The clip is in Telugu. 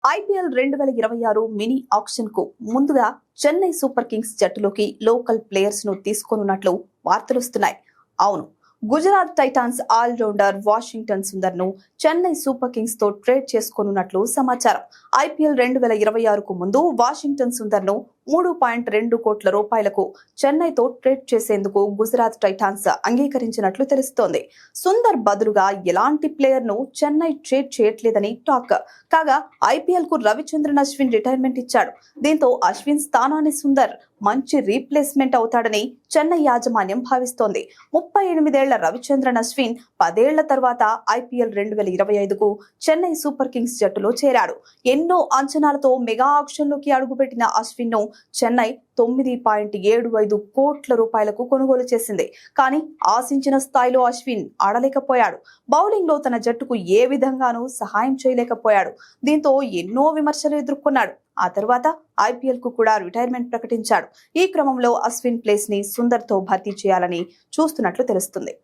ఐపీఎల్ 2026 మినీ ఆక్షన్ కు ముందుగా చెన్నై సూపర్ కింగ్స్ జట్టులోకి లోకల్ ప్లేయర్స్ ను తీసుకోనున్నట్లు వార్తలొస్తున్నాయి. అవును, Gujarat Titans all rounder Washington Sundar ను చెన్నై సూపర్ కింగ్స్ తో ట్రేడ్ చేసుకోనున్నట్లు సమాచారం. ఐపీఎల్ 2026 కు ముందు వాషింగ్టన్ సుందర్ ను 3.2 కోట్ల రూపాయలకు చెన్నైతో ట్రేడ్ చేసేందుకు గుజరాత్ టైటాన్స్ అంగీకరించినట్లు తెలుస్తోంది. సుందర్ బదులుగా ఎలాంటి ప్లేయర్ ను చెన్నై ట్రేడ్ చేయట్లేదని టాక్. కాగా ఐపీఎల్ కు రవిచంద్రన్ అశ్విన్ రిటైర్మెంట్ ఇచ్చాడు. దీంతో అశ్విన్ స్థానాన్ని సుందర్ మంచి రీప్లేస్మెంట్ అవుతాడని చెన్నై యాజమాన్యం భావిస్తోంది. 38 ఏళ్ల రవిచంద్రన్ అశ్విన్ 10 ఏళ్ల తర్వాత ఐపీఎల్ 2025కు చెన్నై సూపర్ కింగ్స్ జట్టులో చేరాడు. ఎన్నో అంచనాలతో మెగా ఆక్షన్ లోకి అడుగుపెట్టిన అశ్విన్ ను చెన్నై 9.75 కోట్ల రూపాయలకు కొనుగోలు చేసింది. కానీ ఆశించిన స్థాయిలో అశ్విన్ ఆడలేకపోయాడు. బౌలింగ్ లో తన జట్టుకు ఏ విధంగానూ సహాయం చేయలేకపోయాడు. దీంతో ఎన్నో విమర్శలు ఎదుర్కొన్నాడు. ఆ తర్వాత ఐపీఎల్ కు కూడా రిటైర్మెంట్ ప్రకటించాడు. ఈ క్రమంలో అశ్విన్ ప్లేస్ ని సుందర్ తో భర్తీ చేయాలని చూస్తున్నట్లు తెలుస్తుంది.